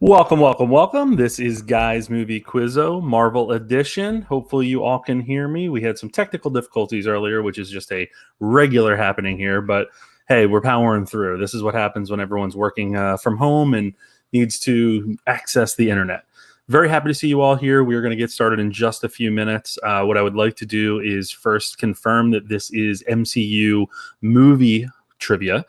Welcome. This is Guy's Movie Quizzo, Marvel Edition. Hopefully you all can hear me. We had some technical difficulties earlier, which is just a regular happening here, but hey, we're powering through. This is what happens when everyone's working from home and needs to access the internet. Very happy to see you all here. We are going to get started in just a few minutes. What I would like to do is first confirm that this is MCU movie trivia.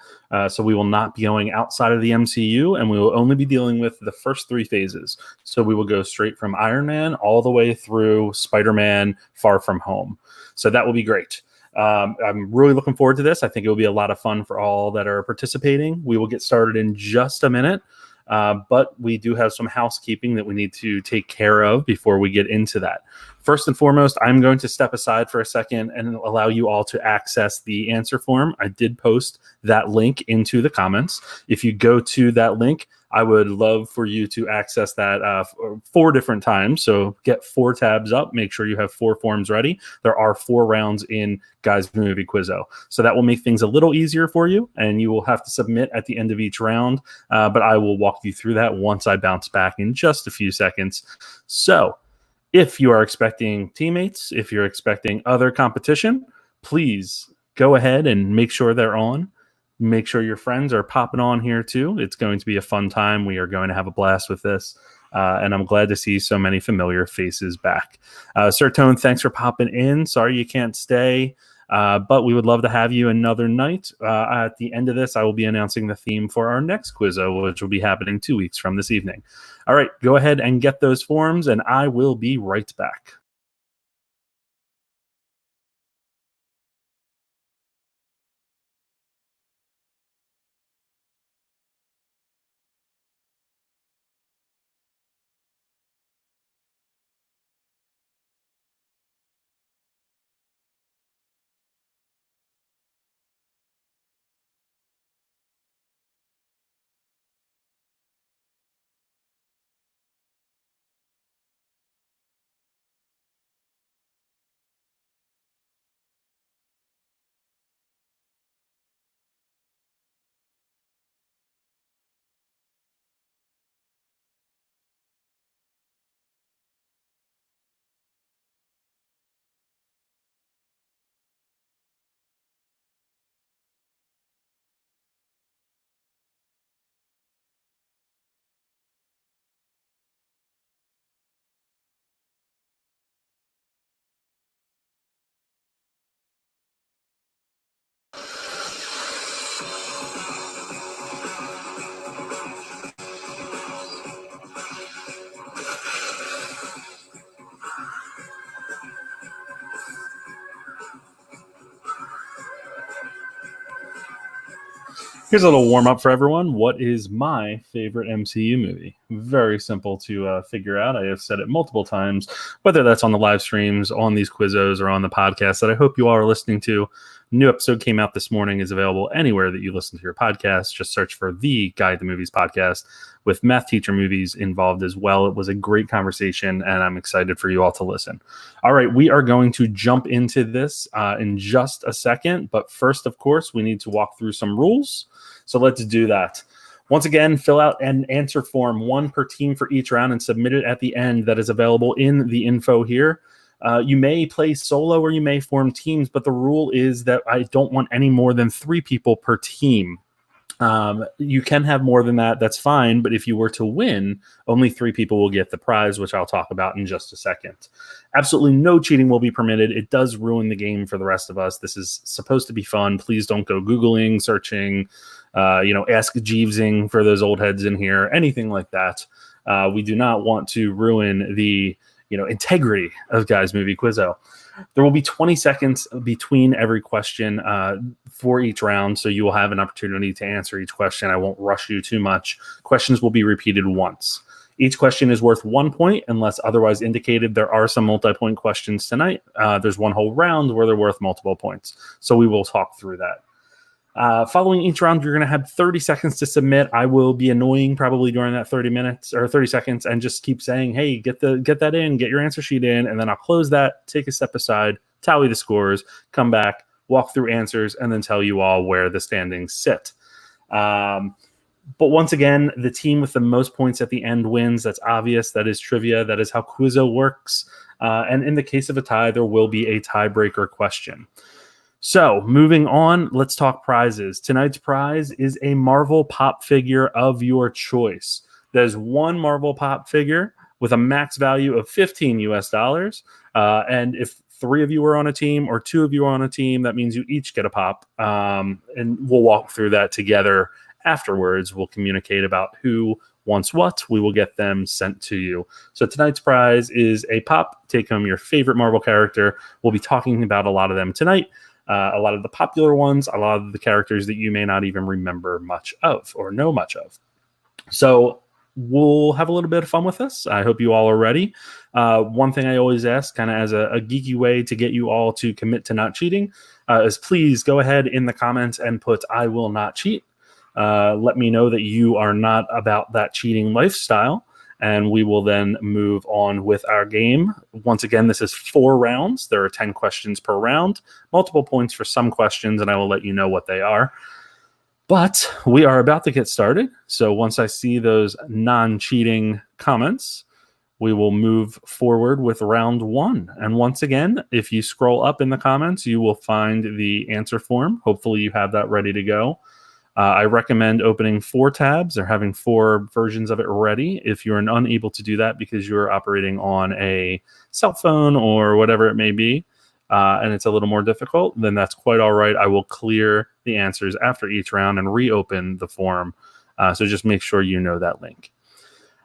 So we will not be going outside of the MCU, and we will only be dealing with the first three phases. So we will go straight from Iron Man all the way through Spider-Man Far From Home. So that will be great. I'm really looking forward to this. I think it will be a lot of fun for all that are participating. We will get started in just a minute. But we do have some housekeeping that we need to take care of before we get into that. First and foremost, I'm going to step aside for a second and allow you all to access the answer form. I did post that link into the comments. If you go to that link, I would love for you to access that 4 different times. So get 4 tabs up. Make sure you have 4 forms ready. There are 4 rounds in Guy's Movie Quizzo. So that will make things a little easier for you, and you will have to submit at the end of each round. But I will walk you through that once I bounce back in just a few seconds. So if you are expecting teammates, if you're expecting other competition, please go ahead and make sure they're on. Make sure your friends are popping on here too. It's going to be a fun time. We are going to have a blast with this. And I'm glad to see so many familiar faces back. Sir Tone, thanks for popping in. Sorry you can't stay, but we would love to have you another night. At the end of this, I will be announcing the theme for our next Quizzo, which will be happening 2 weeks from this evening. All right, go ahead and get those forms, and I will be right back. Here's a little warm up for everyone. What is my favorite MCU movie? Very simple to figure out. I have said it multiple times, whether that's on the live streams, on these Quizzos, or on the podcast that I hope you all are listening to. New episode came out this morning, is available anywhere that you listen to your podcast. Just search for the Guide to Movies podcast with math teacher movies involved as well. It was a great conversation, and I'm excited for you all to listen. All right, we are going to jump into this in just a second. But first, of course, we need to walk through some rules. So let's do that. Once again, fill out an answer form, 1 per team for each round, and submit it at the end. That is available in the info here. You may play solo or you may form teams, but the rule is that I don't want any more than 3 people per team. You can have more than that. That's fine. But if you were to win, only 3 people will get the prize, which I'll talk about in just a second. Absolutely no cheating will be permitted. It does ruin the game for the rest of us. This is supposed to be fun. Please don't go Googling, searching, ask Jeevesing for those old heads in here, anything like that. We do not want to ruin the integrity of Guy's Movie Quizzo. There will be 20 seconds between every question for each round, so you will have an opportunity to answer each question. I won't rush you too much. Questions will be repeated once. Each question is worth 1 point unless otherwise indicated. There are some multi-point questions tonight. There's one whole round where they're worth multiple points, so we will talk through that. Following each round, you're going to have 30 seconds to submit. I will be annoying probably during that 30 minutes or 30 seconds and just keep saying, hey, get that in, get your answer sheet in, and then I'll close that, take a step aside, tally the scores, come back, walk through answers, and then tell you all where the standings sit. But once again, the team with the most points at the end wins. That's obvious. That is trivia. That is how Quizzo works. And in the case of a tie, there will be a tiebreaker question. So moving on, let's talk prizes. Tonight's prize is a Marvel Pop figure of your choice. There's one Marvel Pop figure with a max value of $15 US. And if 3 of you are on a team or 2 of you are on a team, that means you each get a pop. And we'll walk through that together afterwards. We'll communicate about who wants what. We will get them sent to you. So tonight's prize is a pop. Take home your favorite Marvel character. We'll be talking about a lot of them tonight. A lot of the popular ones, a lot of the characters that you may not even remember much of or know much of. So we'll have a little bit of fun with this. I hope you all are ready. One thing I always ask, kind of as a geeky way to get you all to commit to not cheating, is please go ahead in the comments and put "I will not cheat." Let me know that you are not about that cheating lifestyle, and we will then move on with our game. Once again, this is 4 rounds. There are 10 questions per round, multiple points for some questions, and I will let you know what they are. But we are about to get started. So once I see those non-cheating comments, we will move forward with round 1. And once again, if you scroll up in the comments, you will find the answer form. Hopefully you have that ready to go. I recommend opening 4 tabs or having 4 versions of it ready. If you're unable to do that because you're operating on a cell phone or whatever it may be, and it's a little more difficult, then that's quite all right. I will clear the answers after each round and reopen the form. So just make sure you know that link.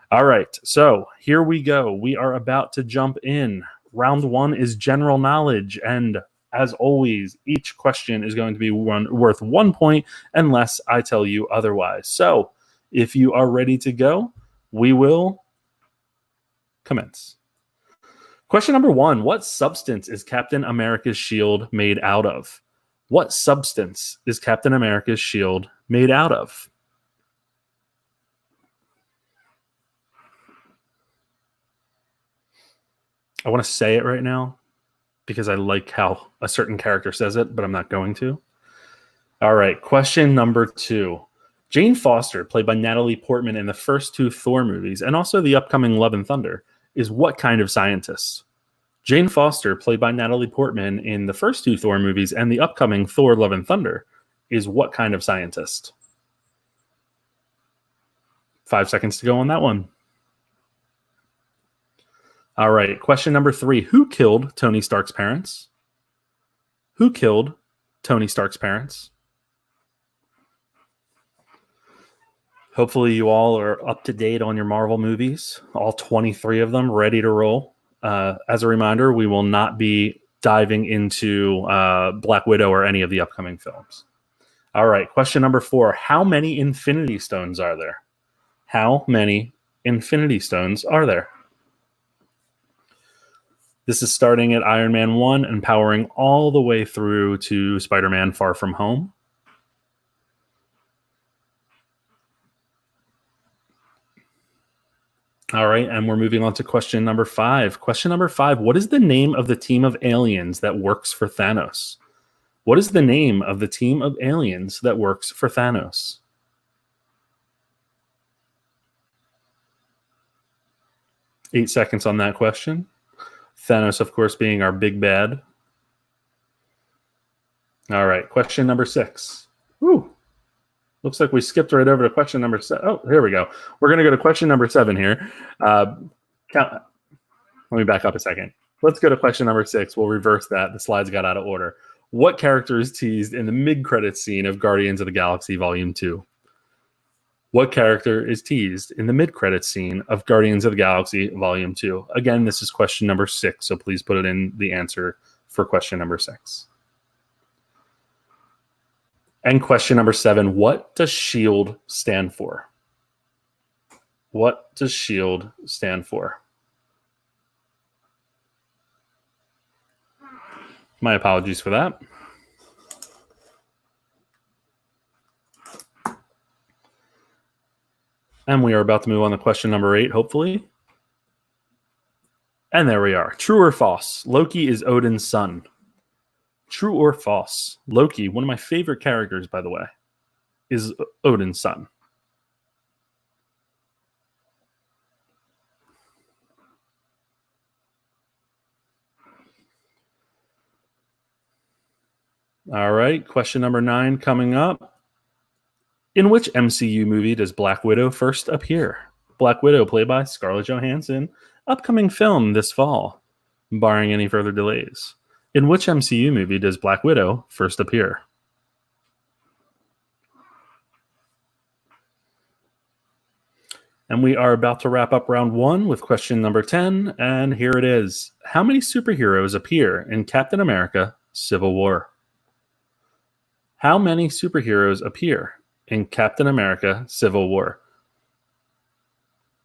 All right, so here we go. We are about to jump in. Round 1 is general knowledge, and as always, each question is going to be worth 1 point unless I tell you otherwise. So if you are ready to go, we will commence. Question number 1. What substance is Captain America's shield made out of? What substance is Captain America's shield made out of? I want to say it right now because I like how a certain character says it, but I'm not going to. All right, question number 2. Jane Foster, played by Natalie Portman in the first 2 Thor movies and also the upcoming Love and Thunder, is what kind of scientist? Jane Foster, played by Natalie Portman in the first 2 Thor movies and the upcoming Thor Love and Thunder, is what kind of scientist? 5 seconds to go on that one. All right, question number 3. Who killed Tony Stark's parents? Who killed Tony Stark's parents? Hopefully you all are up to date on your Marvel movies, all 23 of them, ready to roll. As a reminder, we will not be diving into Black Widow or any of the upcoming films. All right, question number 4. How many Infinity Stones are there? How many Infinity Stones are there? This is starting at Iron Man 1 and powering all the way through to Spider-Man Far From Home. All right, and we're moving on to question number 5. Question number 5, what is the name of the team of aliens that works for Thanos? What is the name of the team of aliens that works for Thanos? Eight seconds on that question. Thanos, of course, being our big bad. All right, question number 6. Ooh, looks like we skipped right over to question number 7. Oh, here we go. We're going to go to question number 7 here. Let me back up a second. Let's go to question number 6. We'll reverse that. The slides got out of order. What character is teased in the mid-credits scene of Guardians of the Galaxy Volume 2? What character is teased in the mid-credits scene of Guardians of the Galaxy Volume 2? Again, this is question number 6, so please put it in the answer for question number 6. And question number 7, what does SHIELD stand for? What does SHIELD stand for? My apologies for that. And we are about to move on to question number 8, hopefully. And there we are. True or false? Loki is Odin's son. True or false? Loki, one of my favorite characters, by the way, is Odin's son. All right, question number 9 coming up. In which MCU movie does Black Widow first appear? Black Widow, played by Scarlett Johansson, upcoming film this fall, barring any further delays. In which MCU movie does Black Widow first appear? And we are about to wrap up round 1 with question number 10, and here it is. How many superheroes appear in Captain America Civil War? How many superheroes appear in Captain America Civil War?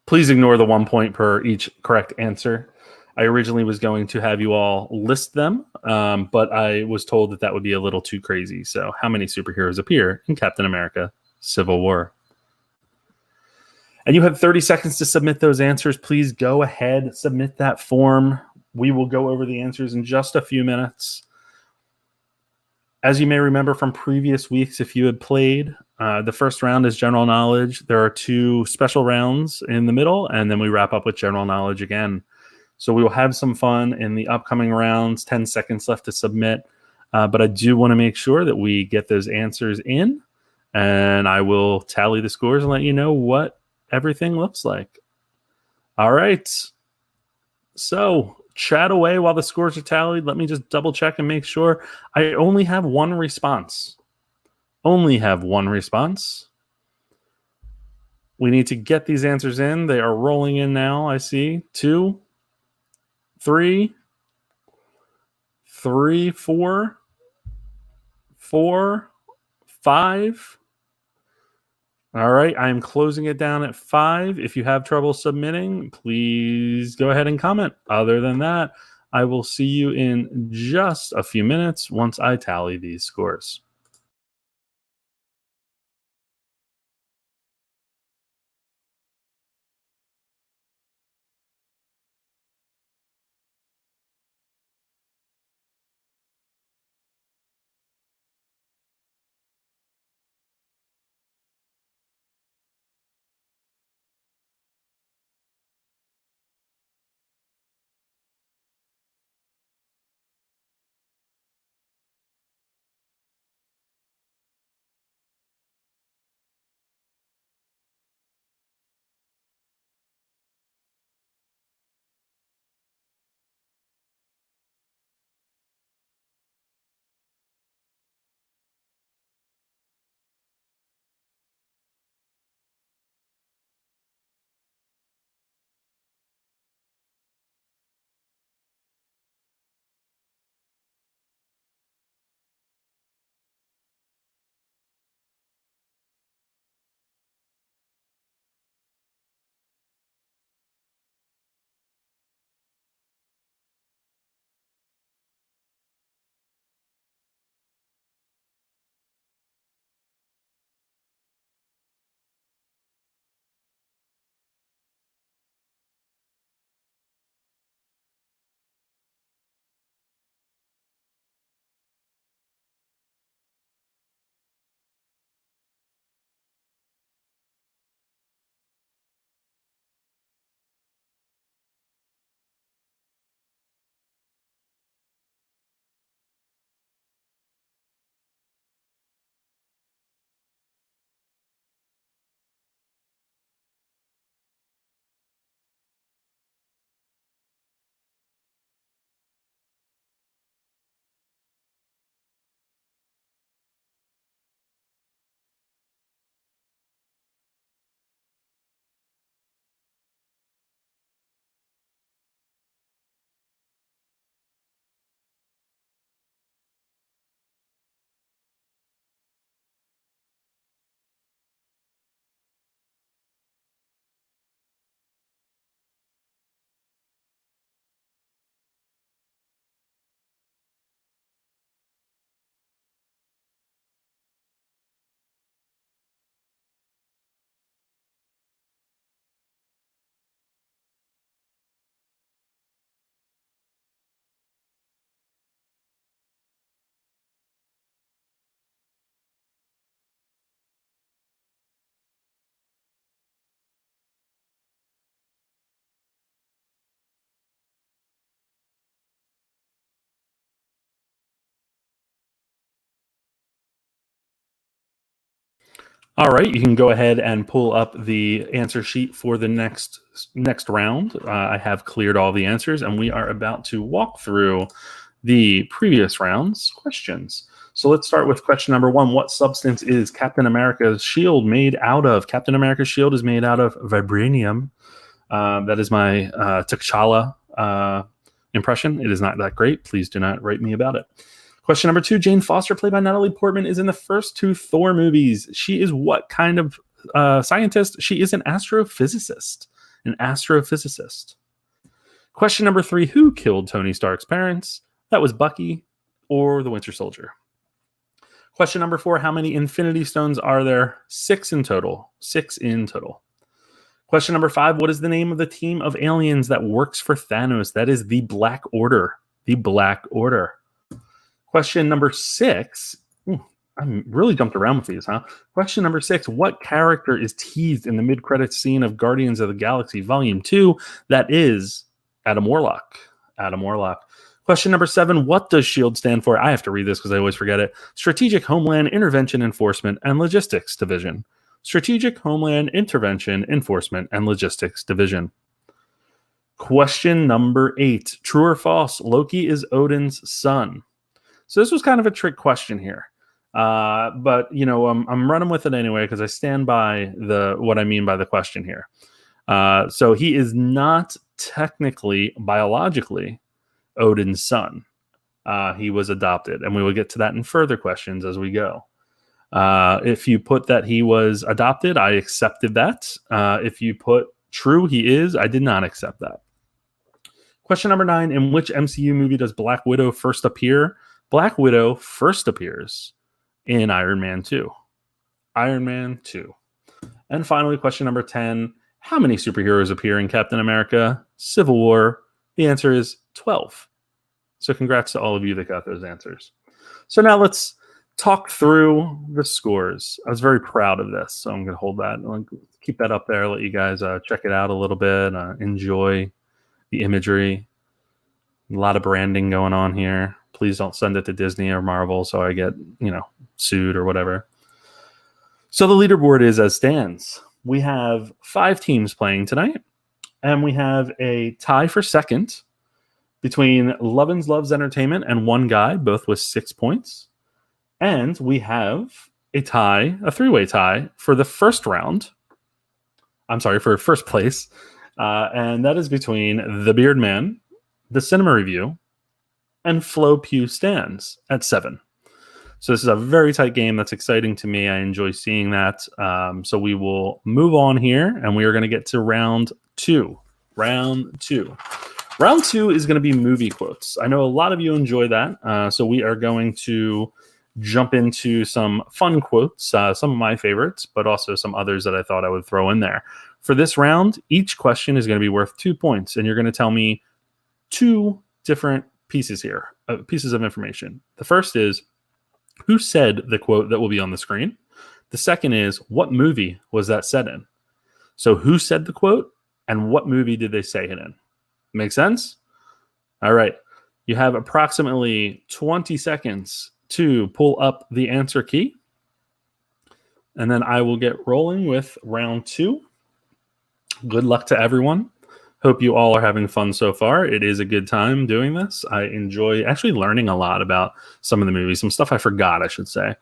Please ignore the 1 point per each correct answer. I originally was going to have you all list them, but I was told that that would be a little too crazy. So, how many superheroes appear in Captain America Civil War? And you have 30 seconds to submit those answers. Please go ahead, submit that form. We will go over the answers in just a few minutes. As you may remember from previous weeks, if you had played, the first round is general knowledge. There are 2 special rounds in the middle, and then we wrap up with general knowledge again. So we will have some fun in the upcoming rounds. 10 seconds left to submit. But I do want to make sure that we get those answers in, and I will tally the scores and let you know what everything looks like. All right. So chat away while the scores are tallied. Let me just double check and make sure. I only have one response. Only have one response. We need to get these answers in. They are rolling in now. I see 2, 3, 4, 4, 5. All right, I am closing it down at 5. If you have trouble submitting, please go ahead and comment. Other than that, I will see you in just a few minutes once I tally these scores. All right, you can go ahead and pull up the answer sheet for the next round. I have cleared all the answers, and we are about to walk through the previous round's questions. So let's start with question number 1. What substance is Captain America's shield made out of? Captain America's shield is made out of vibranium. That is my T'Challa impression. It is not that great. Please do not write me about it. Question number 2, Jane Foster, played by Natalie Portman, is in the first 2 Thor movies. She is what kind of scientist? She is an astrophysicist. An astrophysicist. Question number 3, who killed Tony Stark's parents? That was Bucky or the Winter Soldier. Question number 4, how many Infinity Stones are there? 6 in total. 6 in total. Question number 5, what is the name of the team of aliens that works for Thanos? That is the Black Order. The Black Order. Question number 6. I'm really jumped around with these, huh? Question number 6. What character is teased in the mid-credits scene of Guardians of the Galaxy Volume 2? That is Adam Warlock. Adam Warlock. Question number 7. What does SHIELD stand for? I have to read this because I always forget it. Strategic Homeland Intervention Enforcement and Logistics Division. Strategic Homeland Intervention Enforcement and Logistics Division. Question number 8. True or false? Loki is Odin's son. So this was kind of a trick question here, but I'm running with it anyway because I stand by what I mean by the question here. So he is not technically biologically Odin's son. He was adopted, and we will get to that in further questions as we go. If you put that he was adopted, I accepted that. If you put true he is, I did not accept that. Question number 9, in which MCU movie does Black Widow first appear? Black Widow first appears in Iron Man 2. Iron Man 2. And finally, question number 10, how many superheroes appear in Captain America Civil War? The answer is 12. So congrats to all of you that got those answers. So now let's talk through the scores. I was very proud of this, so I'm going to hold that. I'll keep that up there, let you guys check it out a little bit, enjoy the imagery. A lot of branding going on here. Please don't send it to Disney or Marvel so I get, sued or whatever. So the leaderboard is as stands. We have 5 teams playing tonight, and we have a tie for second between Lovin's Loves Entertainment and One Guy, both with 6 points. And we have a 3-way tie for the first round. For first place. And that is between The Beard Man, The Cinema Review, and Flo Pew Stands at 7. So this is a very tight game. That's exciting to me. I enjoy seeing that. So we will move on here, and we are going to get to round 2. Round 2. Round 2 is going to be movie quotes. I know a lot of you enjoy that. So we are going to jump into some fun quotes, some of my favorites, but also some others that I thought I would throw in there. For this round, each question is going to be worth 2 points, and you're going to tell me 2 different pieces of information. The first is, who said the quote that will be on the screen? The second is, what movie was that said in? So who said the quote, and what movie did they say it in? Make sense? All right. You have approximately 20 seconds to pull up the answer key, and then I will get rolling with round 2. Good luck to everyone. Hope you all are having fun so far. It is a good time doing this. I enjoy actually learning a lot about some of the movies, some stuff I forgot, I should say.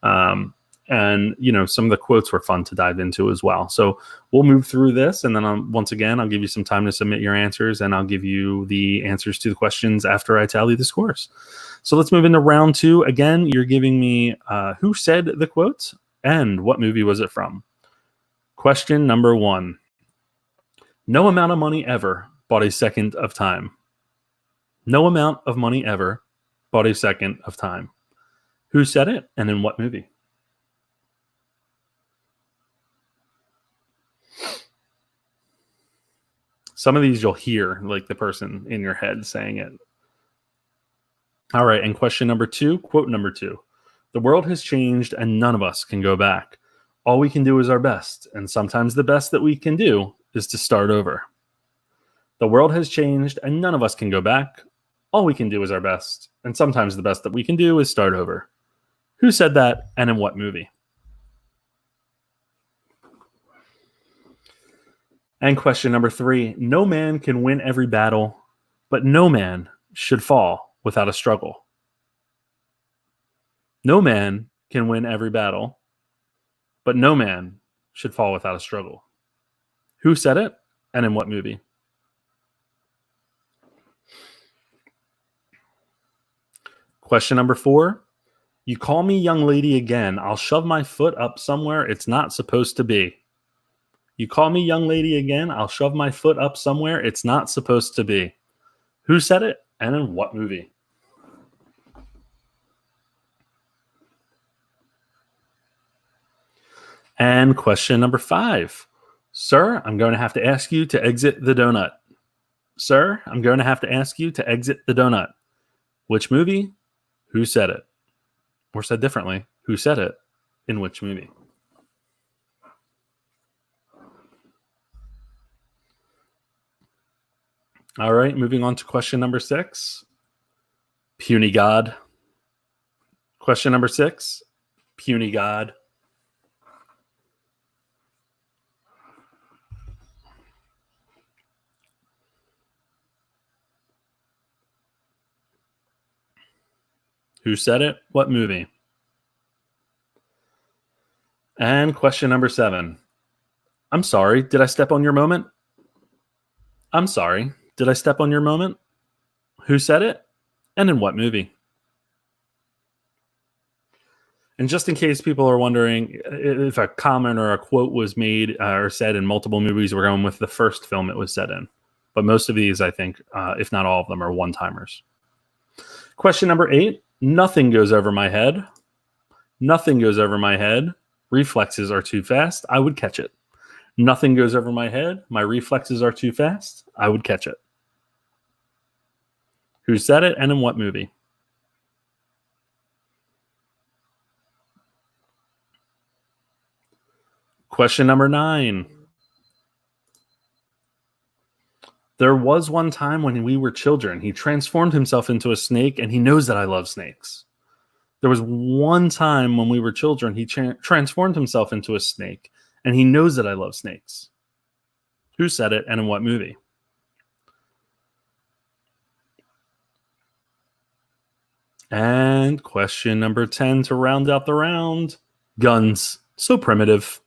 And, some of the quotes were fun to dive into as well. So we'll move through this, and then once again, I'll give you some time to submit your answers, and I'll give you the answers to the questions after I tally the scores. So let's move into round 2. Again, you're giving me who said the quote and what movie was it from. Question number 1. No amount of money ever bought a second of time. No amount of money ever bought a second of time. Who said it and in what movie? Some of these you'll hear like the person in your head saying it. All right, and question number 2, quote number 2. The world has changed and none of us can go back. All we can do is our best, and sometimes the best that we can do is to start over. The world has changed and none of us can go back. All we can do is our best, and sometimes the best that we can do is start over. Who said that and in what movie? And question number 3, no man can win every battle, but no man should fall without a struggle. No man can win every battle, but no man should fall without a struggle. Who said it, and in what movie? Question number 4, you call me young lady again, I'll shove my foot up somewhere it's not supposed to be. You call me young lady again, I'll shove my foot up somewhere it's not supposed to be. Who said it, and in what movie? And question number 5. Sir, I'm going to have to ask you to exit the donut. Sir, I'm going to have to ask you to exit the donut. Which movie? Who said it? Or said differently, who said it? In which movie? All right, moving on to question number 6. Puny God. Question number 6. Puny God. Who said it? What movie? And question number 7. I'm sorry, did I step on your moment? I'm sorry, did I step on your moment? Who said it? And in what movie? And just in case people are wondering if a comment or a quote was made or said in multiple movies, we're going with the first film it was said in. But most of these, I think, if not all of them, are one-timers. Question number 8. Nothing goes over my head. Nothing goes over my head. Reflexes are too fast. I would catch it. Nothing goes over my head. My reflexes are too fast. I would catch it. Who said it, and in what movie? Question number 9. There was one time when we were children, he transformed himself into a snake, and he knows that I love snakes. There was one time when we were children, he transformed himself into a snake, and he knows that I love snakes. Who said it, and in what movie? And question number 10 to round out the round. Guns. So primitive.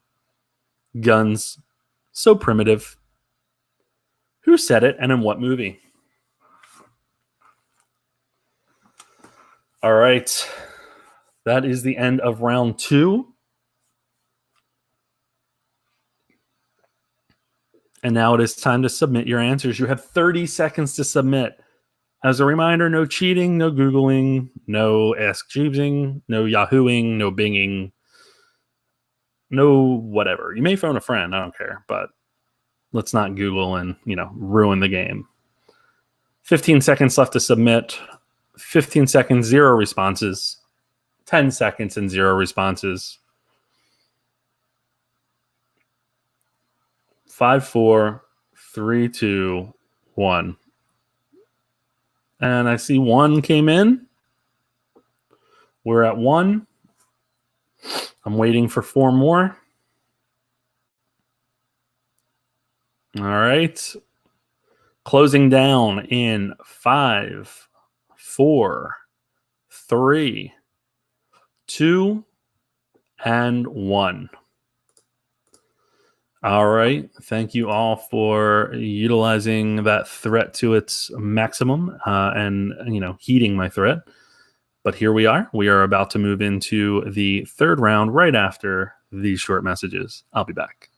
Guns. So primitive. Who said it, and in what movie? All right. That is the end of round 2. And now it is time to submit your answers. You have 30 seconds to submit. As a reminder, no cheating, no Googling, no Ask Jeevesing, no Yahooing, no Binging, no whatever. You may phone a friend, I don't care, but let's not Google and, ruin the game. 15 seconds left to submit. 15 seconds, 0 responses. 10 seconds and 0 responses. 5, 4, 3, 2, 1. And I see 1 came in. We're at 1. I'm waiting for 4 more. All right. Closing down in 5, 4, 3, 2, and 1. All right. Thank you all for utilizing that threat to its maximum and, heeding my threat. But here we are. We are about to move into the 3rd round right after these short messages. I'll be back.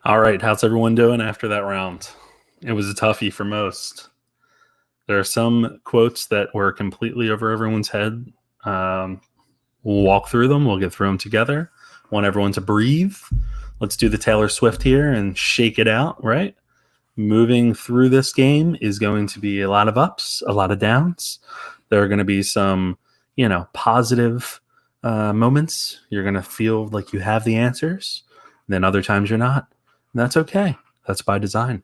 All right, how's everyone doing after that round? It was a toughie for most. There are some quotes that were completely over everyone's head. We'll walk through them. We'll get through them together. Want everyone to breathe. Let's do the Taylor Swift here and shake it out, right? Moving through this game is going to be a lot of ups, a lot of downs. There are going to be some, positive moments. You're going to feel like you have the answers. Then other times you're not. And that's okay. That's by design.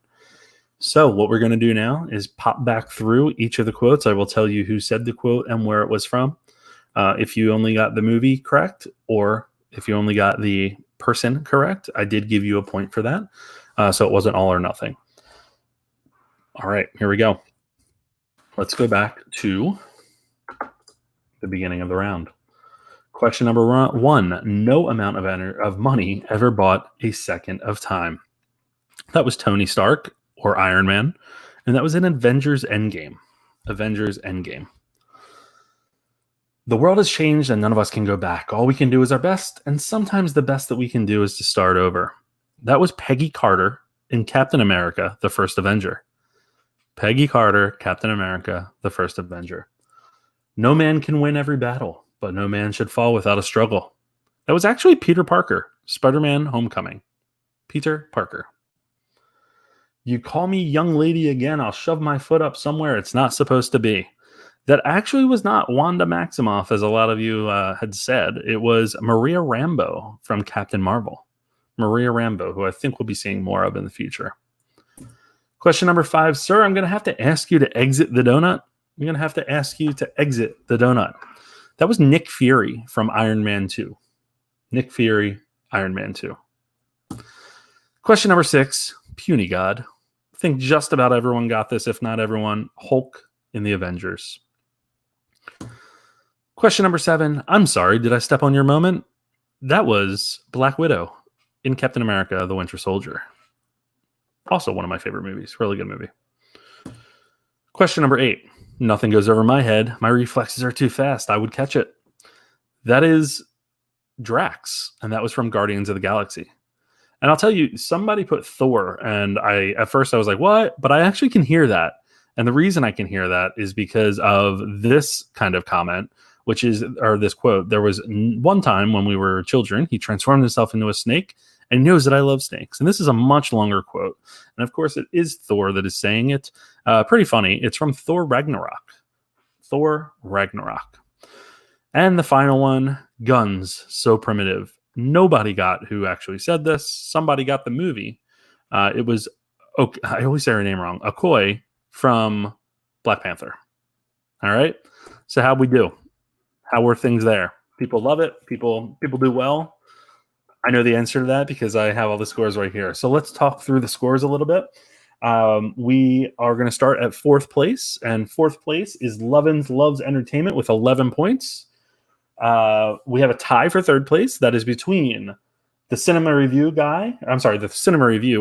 So what we're going to do now is pop back through each of the quotes. I will tell you who said the quote and where it was from. If you only got the movie correct, or if you only got the person correct, I did give you a point for that. So it wasn't all or nothing. All right, here we go. Let's go back to the beginning of the round. Question number 1. No amount of money ever bought a second of time. That was Tony Stark or Iron Man, and that was in Avengers Endgame. Avengers Endgame. The world has changed and none of us can go back. All we can do is our best, and sometimes the best that we can do is to start over. That was Peggy Carter in Captain America, the First Avenger. Peggy Carter, Captain America, the First Avenger. No man can win every battle, but no man should fall without a struggle. That was actually Peter Parker, Spider-Man Homecoming. Peter Parker. You call me young lady again, I'll shove my foot up somewhere it's not supposed to be. That actually was not Wanda Maximoff, as a lot of you had said. It was Maria Rambeau from Captain Marvel. Maria Rambeau, who I think we'll be seeing more of in the future. Question number 5. Sir, I'm going to have to ask you to exit the donut. I'm going to have to ask you to exit the donut. That was Nick Fury from Iron Man 2. Nick Fury, Iron Man 2. Question number 6. Puny God. I think just about everyone got this, if not everyone. Hulk in the Avengers. Question number 7. I'm sorry, did I step on your moment? That was Black Widow in Captain America, the Winter Soldier. Also one of my favorite movies. Really good movie. Question number 8. Nothing goes over my head. My reflexes are too fast. I would catch it. That is Drax, and that was from Guardians of the Galaxy. And I'll tell you, somebody put Thor, and at first I was like, what? But I actually can hear that. And the reason I can hear that is because of this kind of comment, or this quote. There was one time when we were children, he transformed himself into a snake, and he knows that I love snakes. And this is a much longer quote. And of course, it is Thor that is saying it. Pretty funny. It's from Thor Ragnarok. Thor Ragnarok. And the final one, guns, so primitive. Nobody got who actually said this. Somebody got the movie. It was, I always say her name wrong, Okoye from Black Panther. All right. So how'd we do? How were things there? People love it. People do well. I know the answer to that because I have all the scores right here. So let's talk through the scores a little bit. We are going to start at 4th place, and 4th place is Lovins Loves Entertainment with 11 points. We have a tie for 3rd place. That is between the Cinema Review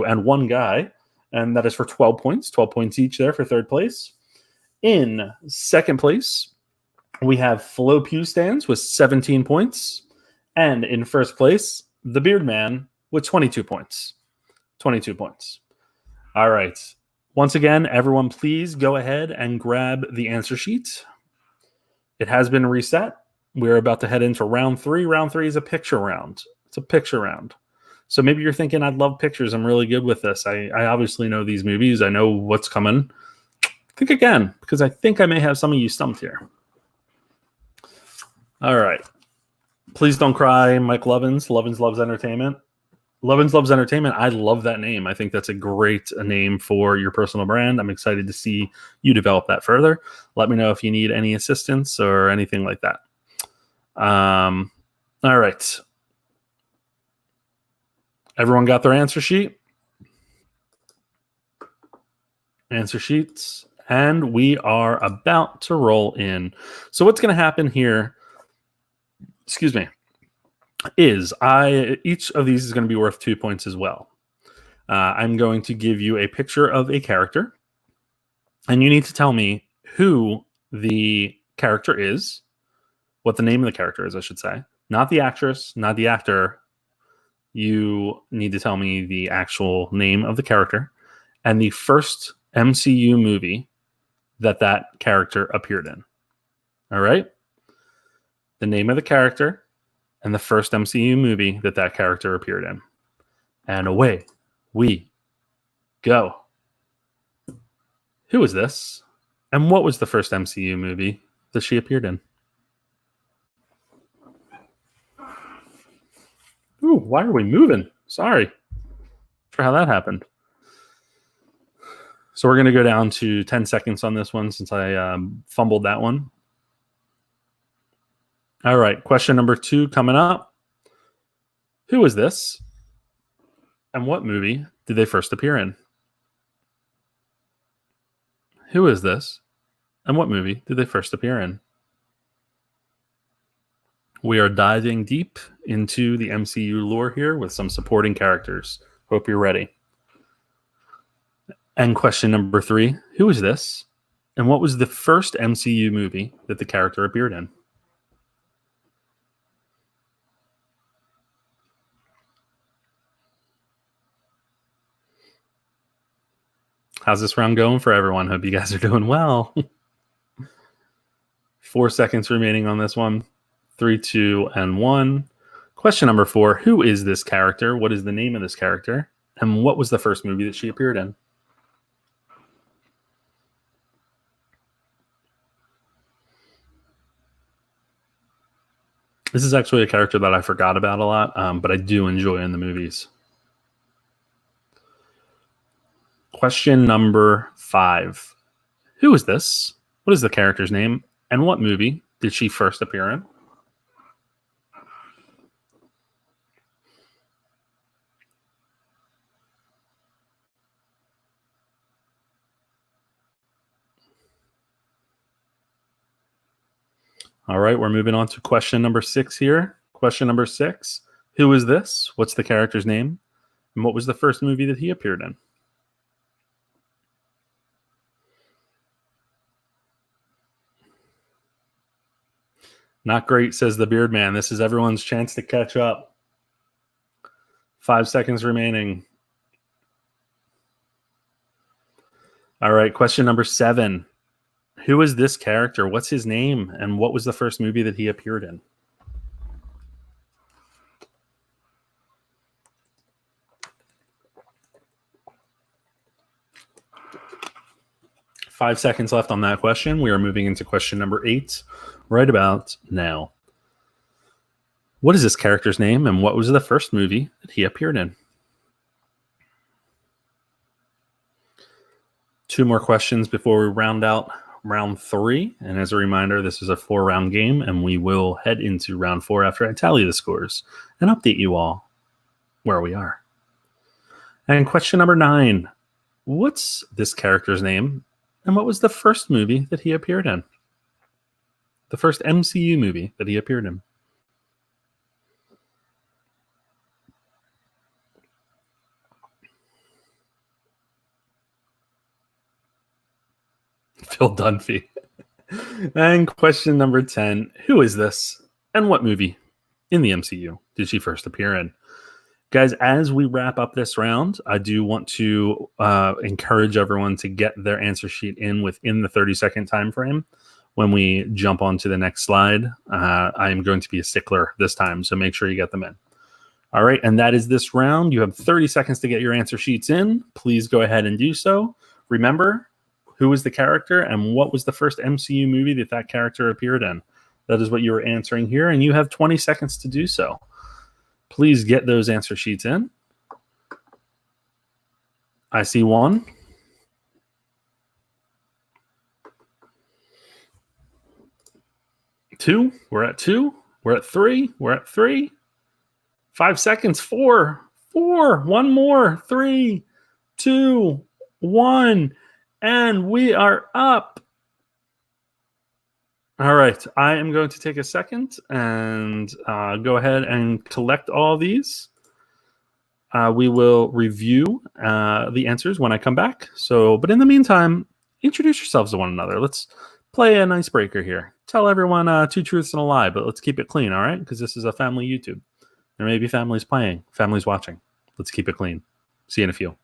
and one guy, and that is for 12 points. 12 points each there for 3rd place. In 2nd place, we have Flo Pew Stands with 17 points. And in 1st place, The Beard Man with 22 points. 22 points. All right. Once again, everyone, please go ahead and grab the answer sheet. It has been reset. We're about to head into round 3. Round 3 is a picture round. It's a picture round. So maybe you're thinking, I'd love pictures. I'm really good with this. I obviously know these movies. I know what's coming. Think again, because I think I may have some of you stumped here. All right. Please don't cry, Mike Lovins. Lovins Loves Entertainment. Lovins Loves Entertainment. I love that name. I think that's a great name for your personal brand. I'm excited to see you develop that further. Let me know if you need any assistance or anything like that. All right. Everyone got their answer sheet? Answer sheets. And we are about to roll in. So what's going to happen here, is each of these is going to be worth 2 points as well. I'm going to give you a picture of a character, and you need to tell me who the character is, what the name of the character is, I should say. Not the actress, not the actor, You need to tell me the actual name of the character and the first MCU movie that character appeared in. All right? The name of the character and the first MCU movie that character appeared in. And away we go. Who is this? And what was the first MCU movie that she appeared in? Ooh, why are we moving? Sorry for how that happened. So we're going to go down to 10 seconds on this one since I fumbled that one. All right, question number 2 coming up. Who is this? And what movie did they first appear in? Who is this? And what movie did they first appear in? We are diving deep into the MCU lore here with some supporting characters. Hope you're ready. And question number 3, who is this? And what was the first MCU movie that the character appeared in? How's this round going for everyone? Hope you guys are doing well. 4 seconds remaining on this one. 3, 2, and 1. Question number 4. Who is this character? What is the name of this character? And what was the first movie that she appeared in? This is actually a character that I forgot about a lot, but I do enjoy in the movies. Question number 5. Who is this? What is the character's name? And what movie did she first appear in? All right, we're moving on to question number 6 here. Question number 6. Who is this? What's the character's name? And what was the first movie that he appeared in? Not great, says the Beard Man. This is everyone's chance to catch up. 5 seconds remaining. All right, question number 7. Who is this character? What's his name? And what was the first movie that he appeared in? Five seconds left on that question. We are moving into question number 8 right about now. What is this character's name? And what was the first movie that he appeared in? 2 more questions before we round out round 3. And as a reminder, this is a 4-round game, and we will head into round 4 after I tally the scores and update you all where we are. And question number 9. What's this character's name? And what was the first movie that he appeared in? The first MCU movie that he appeared in. Phil Dunphy. And question number 10. Who is this? And what movie in the MCU did she first appear in? Guys, as we wrap up this round, I do want to encourage everyone to get their answer sheet in within the 30-second time frame. When we jump on to the next slide, I am going to be a stickler this time, so make sure you get them in. All right, and that is this round. You have 30 seconds to get your answer sheets in. Please go ahead and do so. Remember, who was the character and what was the first MCU movie that character appeared in? That is what you were answering here, and you have 20 seconds to do so. Please get those answer sheets in. I see 1. 2. We're at 2. We're at 3. We're at 3. 5 seconds. 4. 4. 1 more. 3, 2, 1. And we are up. All right. I am going to take a second and go ahead and collect all these. We will review the answers when I come back. But in the meantime, introduce yourselves to one another. Let's play an icebreaker here. Tell everyone 2 truths and a lie, but let's keep it clean, all right? Because this is a family YouTube. There may be families playing, families watching. Let's keep it clean. See you in a few.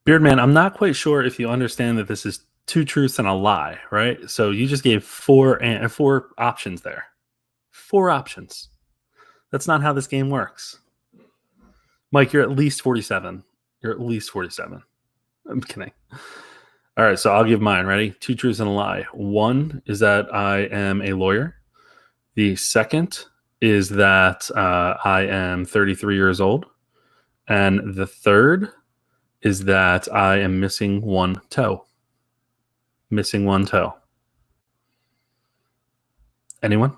Beardman, I'm not quite sure if you understand that this is two truths and a lie, right? So you just gave four options there. Four options. That's not how this game works. Mike, you're at least 47. You're at least 47. I'm kidding. All right, so I'll give mine. Ready? Two truths and a lie. One is that I am a lawyer. The second is that I am 33 years old. And the third is that I am missing one toe. Missing one toe. Anyone?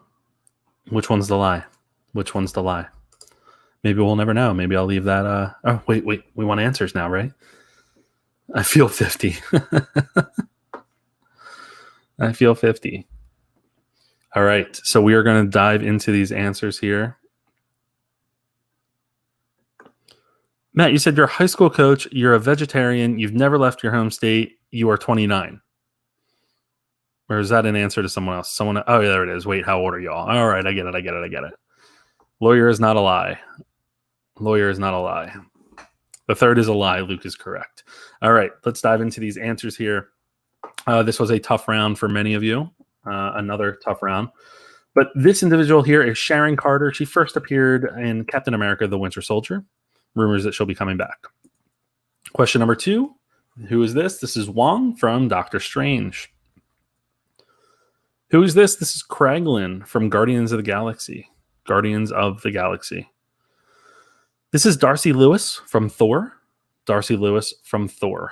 Which one's the lie? Which one's the lie? Maybe we'll never know. Maybe I'll leave that. Oh, wait. We want answers now, right? I feel 50. I feel 50. All right. So we are going to dive into these answers here. Matt, you said you're a high school coach. You're a vegetarian. You've never left your home state. You are 29. Or is that an answer to someone else? Oh, yeah, there it is. Wait, how old are y'all? All right. I get it. Lawyer is not a lie. Lawyer is not a lie. The third is a lie. Luke is correct. All right. Let's dive into these answers here. This was a tough round for many of you. Another tough round. But this individual here is Sharon Carter. She first appeared in Captain America, the Winter Soldier. Rumors that she'll be coming back. Question number 2. Who is this? This is Wong from Doctor Strange. Who is this? This is Kraglin from Guardians of the Galaxy. Guardians of the Galaxy. This is Darcy Lewis from Thor. Darcy Lewis from Thor.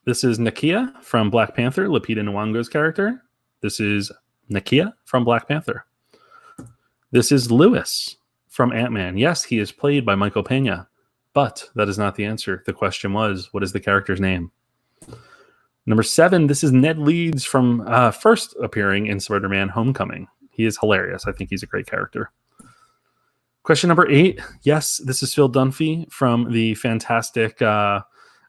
This is Nakia from Black Panther, Lupita Nyong'o's character. This is Nakia from Black Panther. This is Lewis from Ant-Man. Yes, he is played by Michael Pena, but that is not the answer. The question was, what is the character's name? Number 7, this is Ned Leeds from first appearing in Spider-Man Homecoming. He is hilarious. I think he's a great character. Question number 8. Yes, this is Phil Dunphy from the fantastic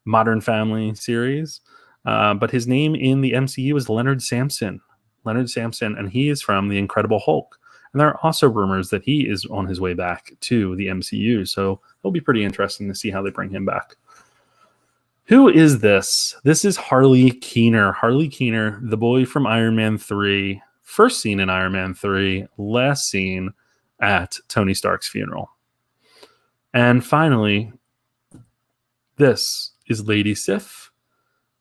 Modern Family series. But his name in the MCU is Leonard Samson. Leonard Samson, and he is from The Incredible Hulk. And there are also rumors that he is on his way back to the MCU. So it'll be pretty interesting to see how they bring him back. Who is this? This is Harley Keener. Harley Keener, the boy from Iron Man 3. First seen in Iron Man 3. Last seen at Tony Stark's funeral. And finally, this is Lady Sif.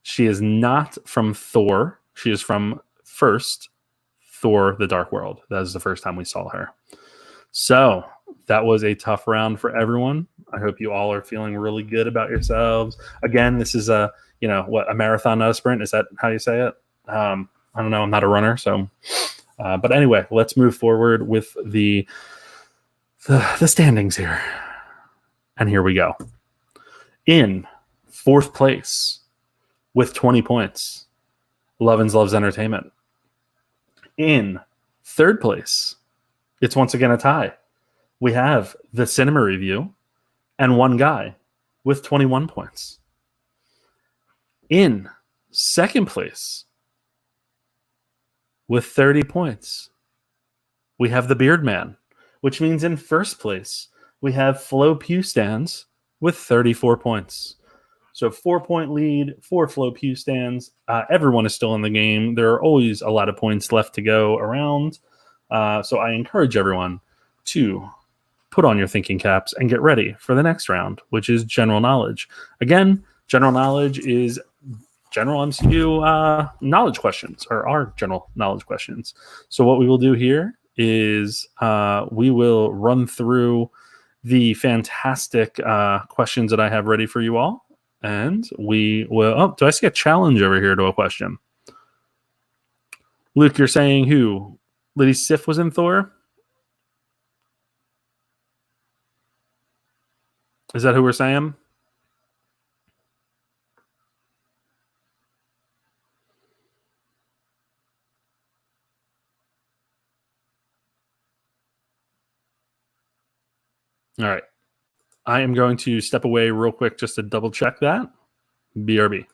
She is not from Thor. She is from first Thor: The Dark World. That is the first time we saw her. So that was a tough round for everyone. I hope you all are feeling really good about yourselves. Again, this is a marathon, not a sprint. Is that how you say it? I don't know. I'm not a runner, so. But anyway, let's move forward with the standings here. And here we go. In fourth place with 20 points, Lovin's Loves Entertainment. In third place, it's once again a tie. We have the Cinema Review and one guy with 21 points. In second place with 30 points, we have the Beard Man, which means in first place, we have Flo Pew Stands with 34 points. So 4-point lead for Flo Pew Stands. Everyone is still in the game. There are always a lot of points left to go around. So I encourage everyone to put on your thinking caps and get ready for the next round, which is general knowledge. Again, general knowledge is general MCU knowledge questions, or our general knowledge questions. So what we will do here is we will run through the fantastic questions that I have ready for you all. And we will... Oh, do I see a challenge over here to a question? Luke, you're saying who? Lady Sif was in Thor? Is that who we're saying? All right. I am going to step away real quick just to double check that. BRB.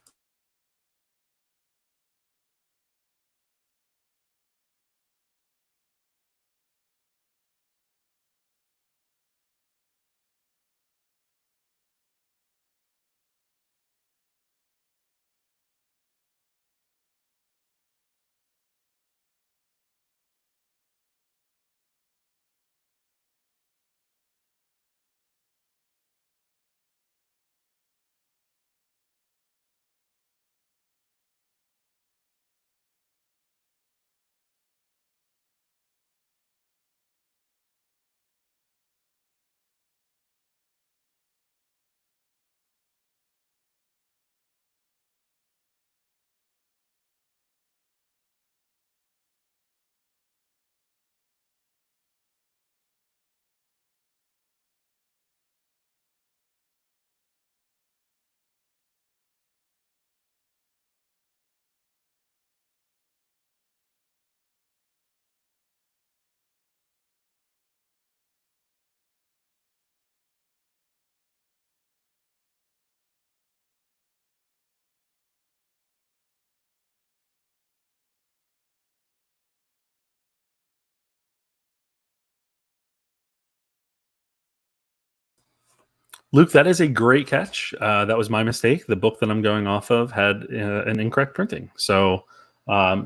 Luke, that is a great catch. That was my mistake. The book that I'm going off of had an incorrect printing. So,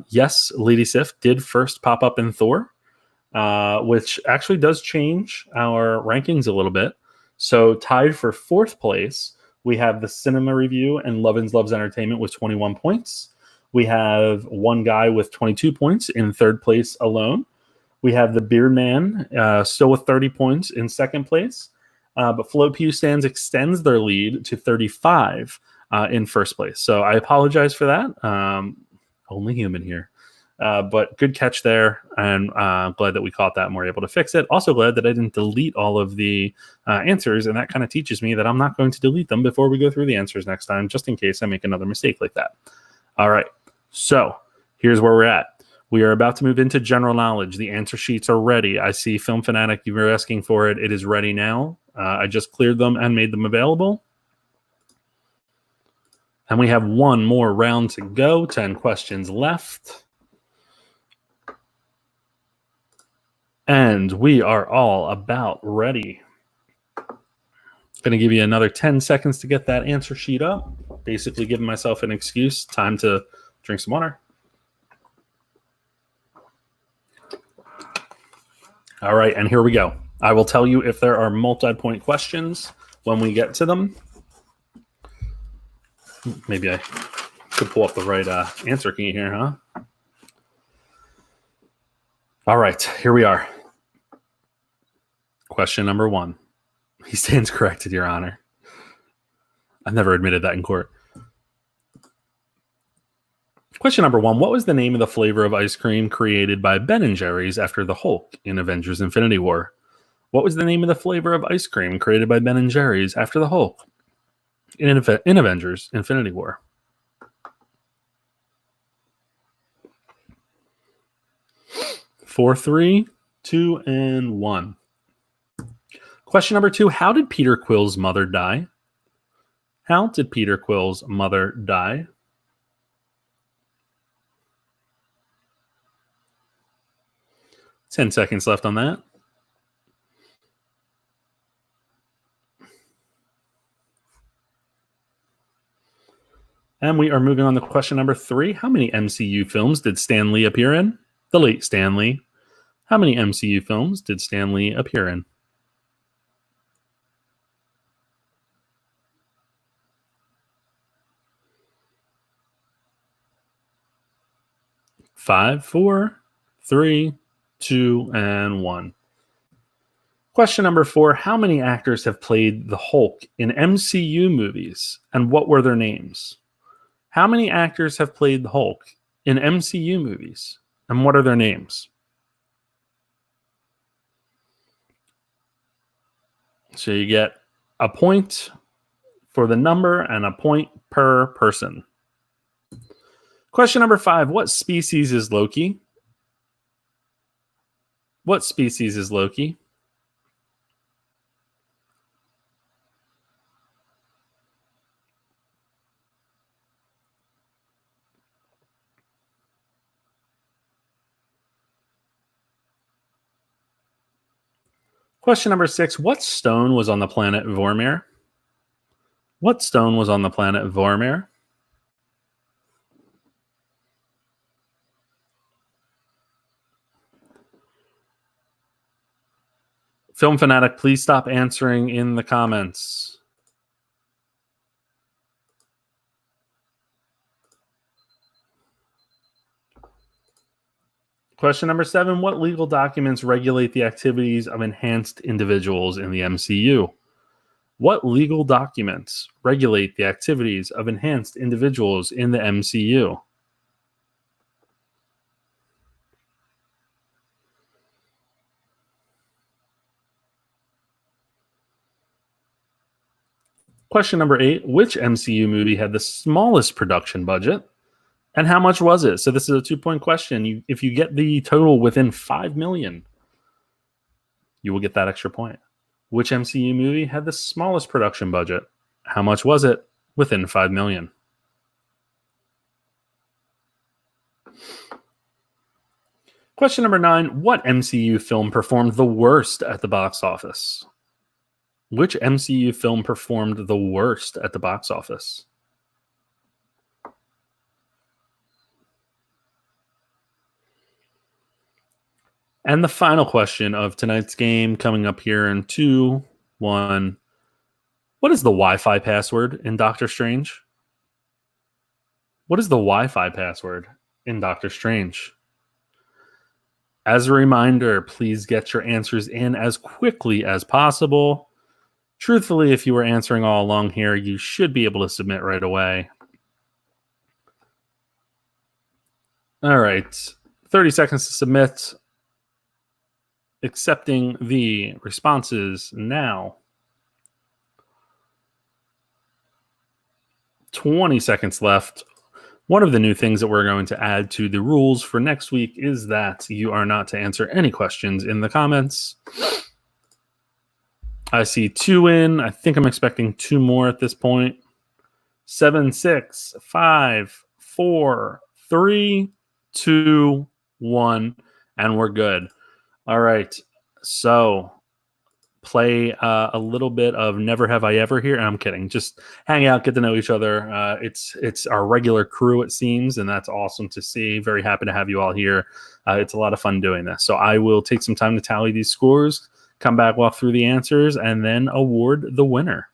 yes, Lady Sif did first pop up in Thor, which actually does change our rankings a little bit. So, tied for fourth place, we have the Cinema Review and Lovin's Loves Entertainment with 21 points. We have one guy with 22 points in third place alone. We have the Beard Man still with 30 points in second place. But Flo Pew Stands extends their lead to 35 in first place. So I apologize for that. Only human here. But good catch there, and glad that we caught that and were able to fix it. Also glad that I didn't delete all of the answers, and that kind of teaches me that I'm not going to delete them before we go through the answers next time, just in case I make another mistake like that. All right, so here's where we're at. We are about to move into general knowledge. The answer sheets are ready. I see Film Fanatic, you were asking for it. It is ready now. I just cleared them and made them available. And we have one more round to go, 10 questions left. And we are all about ready. Going to give you another 10 seconds to get that answer sheet up. Basically giving myself an excuse. Time to drink some water. All right, and here we go. I will tell you if there are multi-point questions when we get to them. Maybe I could pull up the right answer key here, huh? All right, here we are. Question number 1. He stands corrected, Your Honor. I've never admitted that in court. Question number 1. What was the name of the flavor of ice cream created by Ben & Jerry's after the Hulk in Avengers Infinity War? What was the name of the flavor of ice cream created by Ben & Jerry's after the Hulk in Avengers Infinity War? Four, 3, 2, and 1. Question number 2. How did Peter Quill's mother die? How did Peter Quill's mother die? Ten seconds left on that. And we are moving on to question number 3. How many MCU films did Stan Lee appear in? The late Stan Lee. How many MCU films did Stan Lee appear in? 5, 4, 3, 2, and 1. Question number 4. How many actors have played the Hulk in MCU movies, and what were their names? How many actors have played the Hulk in MCU movies, and what are their names? So you get a point for the number and a point per person. Question number 5. What species is Loki? What species is Loki? Question number 6. What stone was on the planet Vormir? What stone was on the planet Vormir? Film Fanatic, please stop answering in the comments. Question number 7. What legal documents regulate the activities of enhanced individuals in the MCU? What legal documents regulate the activities of enhanced individuals in the MCU? Question number 8. Which MCU movie had the smallest production budget? And how much was it? So this is a 2-point question. If you get the total within 5 million, you will get that extra point. Which MCU movie had the smallest production budget? How much was it within 5 million? Question number 9. What MCU film performed the worst at the box office? Which MCU film performed the worst at the box office? And the final question of tonight's game coming up here in 2, 1. What is the Wi-Fi password in Doctor Strange? What is the Wi-Fi password in Doctor Strange? As a reminder, please get your answers in as quickly as possible. Truthfully, if you were answering all along here, you should be able to submit right away. All right, 30 seconds to submit. Accepting the responses now. 20 seconds left. One of the new things that we're going to add to the rules for next week is that you are not to answer any questions in the comments. I see 2 in. I think I'm expecting 2 more at this point. 7, 6, 5, 4, 3, 2, 1, and we're good. All right. So play a little bit of Never Have I Ever here. And I'm kidding. Just hang out, get to know each other. It's our regular crew, it seems, and that's awesome to see. Very happy to have you all here. It's a lot of fun doing this. So I will take some time to tally these scores, come back, walk through the answers, and then award the winner.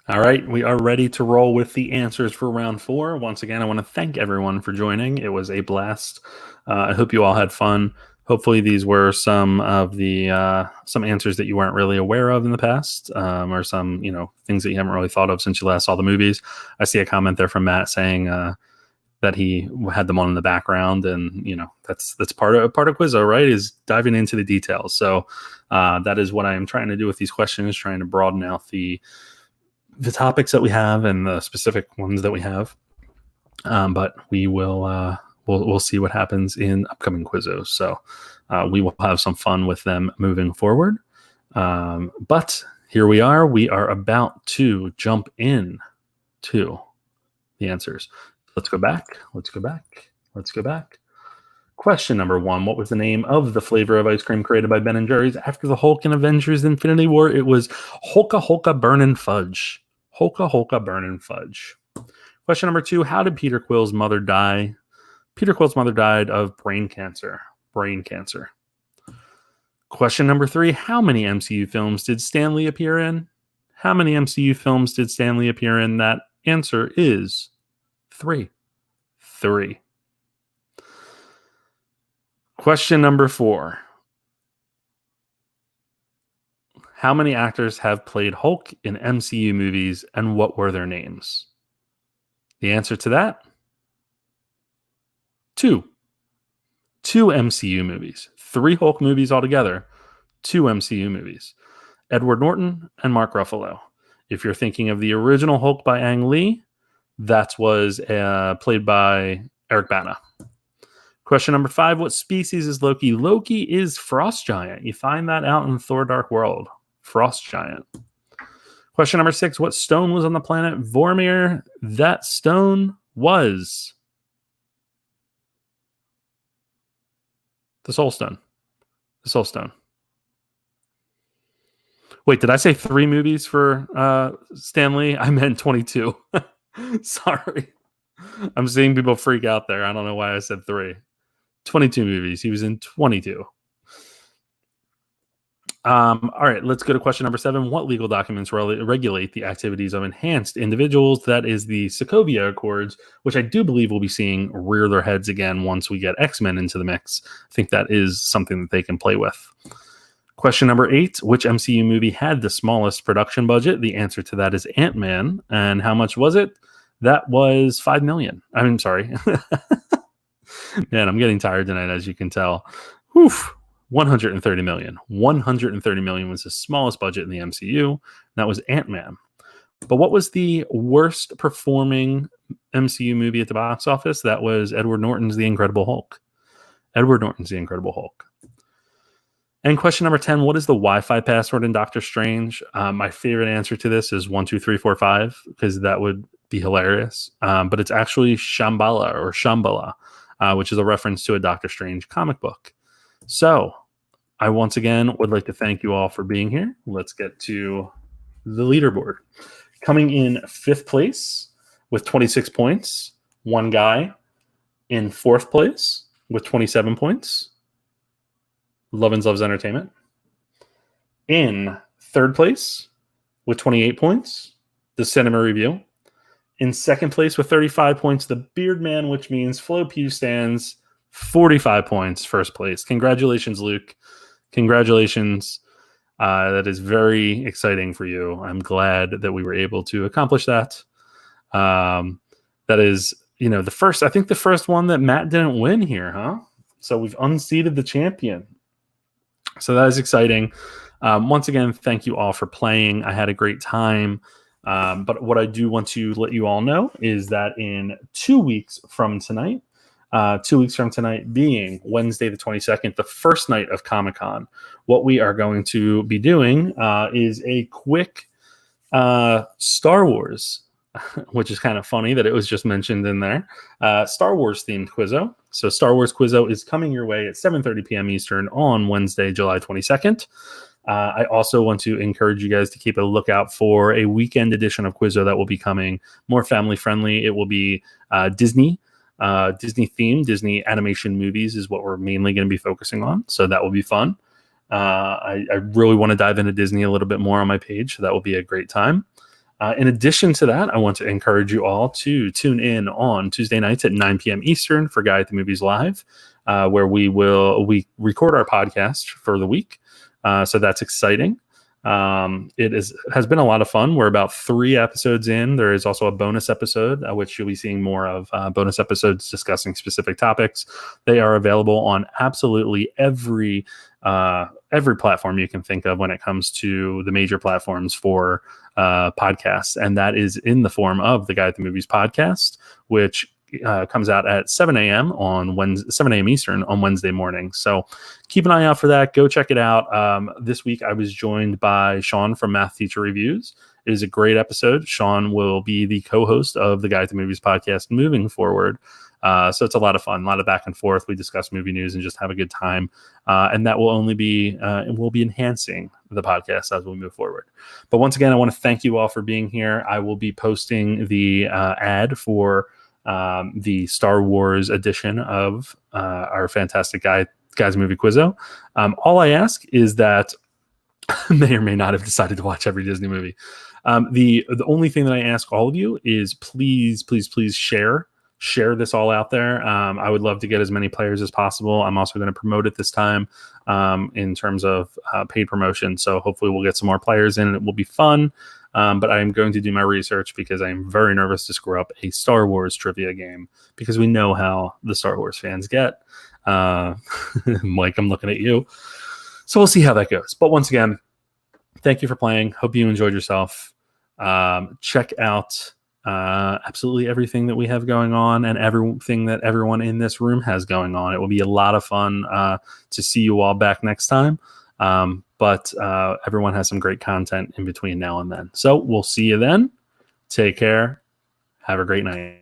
All right, we are ready to roll with the answers for round 4. Once again, I want to thank everyone for joining. It was a blast. I hope you all had fun. Hopefully these were some of the some answers that you weren't really aware of in the past, or some things that you haven't really thought of since you last saw the movies. I see a comment there from Matt saying that he had them on in the background, and that's part of Quizzo, right? Is diving into the details. So that is what I am trying to do with these questions, trying to broaden out the topics that we have and the specific ones that we have. But we will. We'll see what happens in upcoming Quizzos. So we will have some fun with them moving forward. But here we are. We are about to jump in to the answers. Let's go back. Question number 1. What was the name of the flavor of ice cream created by Ben & Jerry's after the Hulk and Avengers Infinity War? It was Holka Holka Burnin' Fudge. Holka Holka Burnin' Fudge. Question number 2. How did Peter Quill's mother die? Peter Quill's mother died of brain cancer. Question number 3. How many MCU films did Stan Lee appear in? That answer is 3. Question number 4. How many actors have played Hulk in MCU movies, and what were their names? The answer to that? 2 MCU movies. 3 Hulk movies altogether. 2 MCU movies. Edward Norton and Mark Ruffalo. If you're thinking of the original Hulk by Ang Lee, that was played by Eric Bana. Question number 5. What species is Loki? Loki is Frost Giant. You find that out in Thor Dark World. Frost Giant. Question number 6. What stone was on the planet Vormir? That stone was the Soul Stone. Wait, did I say 3 movies for Stan Lee? I meant 22. Sorry. I'm seeing people freak out there. I don't know why I said 3. 22 movies. He was in 22. All right, let's go to question number 7. What legal documents regulate the activities of enhanced individuals? That is the Sokovia Accords, which I do believe we'll be seeing rear their heads again once we get X-Men into the mix. I think that is something that they can play with. Question number 8. Which MCU movie had the smallest production budget? The answer to that is Ant-Man. And how much was it? That was $5 million. I'm sorry. Man, I'm getting tired tonight, as you can tell. Oof. $130 million. $130 million was the smallest budget in the MCU. And that was Ant-Man. But what was the worst performing MCU movie at the box office? That was Edward Norton's The Incredible Hulk. And question number 10. What is the Wi-Fi password in Doctor Strange? My favorite answer to this is 12345, because that would be hilarious. But it's actually Shambhala, which is a reference to a Doctor Strange comic book. So, I once again would like to thank you all for being here. Let's get to the leaderboard. Coming in 5th place with 26 points, one guy. In 4th place with 27 points, Lovins Loves Entertainment. In 3rd place with 28 points, The Cinema Review. In 2nd place with 35 points, The Beard Man, which means Flo Pugh stands 45 points, 1st place. Congratulations, Luke. Congratulations. That is very exciting for you. I'm glad that we were able to accomplish that. That is, the first one that Matt didn't win here, huh? So we've unseated the champion. So that is exciting. Once again, thank you all for playing. I had a great time. But what I do want to let you all know is that in 2 weeks from tonight, being Wednesday the 22nd, the first night of Comic-Con, what we are going to be doing is a quick Star Wars, which is kind of funny that it was just mentioned in there, Star Wars themed Quizzo. So Star Wars Quizzo is coming your way at 7:30 p.m. Eastern on Wednesday, July 22nd. I also want to encourage you guys to keep a lookout for a weekend edition of Quizzo that will be coming, more family friendly. It will be Disney themed. Disney animation movies is what we're mainly going to be focusing on. So that will be fun. I really want to dive into Disney a little bit more on my page. So that will be a great time. In addition to that, I want to encourage you all to tune in on Tuesday nights at 9 p.m. Eastern for Guy at the Movies Live. where we record our podcast for the week. So that's exciting. Has been a lot of fun. We're about 3 episodes in. There is also a bonus episode, which you'll be seeing more of, bonus episodes discussing specific topics. They are available on absolutely every platform you can think of when it comes to the major platforms for podcasts. And that is in the form of the Guy at the Movies podcast, which comes out at 7 a.m. on Wednesday, 7 a.m. Eastern on Wednesday morning. So keep an eye out for that. Go check it out. This week I was joined by Sean from Math Teacher Reviews. It is a great episode. Sean will be the co-host of the Guy at the Movies podcast moving forward. So it's a lot of fun, a lot of back and forth. We discuss movie news and just have a good time. And that will only be, we'll be enhancing the podcast as we move forward. But once again, I want to thank you all for being here. I will be posting the ad for the Star Wars edition of our fantastic Guys Movie Quizzo. All I ask is that may or may not have decided to watch every Disney movie. The only thing that I ask all of you is please share this all out there. I would love to get as many players as possible. I'm also going to promote it this time in terms of paid promotion. So hopefully we'll get some more players in and it will be fun. But I am going to do my research because I'm very nervous to screw up a Star Wars trivia game because we know how the Star Wars fans get. Mike, I'm looking at you. So we'll see how that goes. But once again, thank you for playing. Hope you enjoyed yourself. Check out absolutely everything that we have going on and everything that everyone in this room has going on. It will be a lot of fun to see you all back next time. But everyone has some great content in between now and then. So we'll see you then. Take care. Have a great night.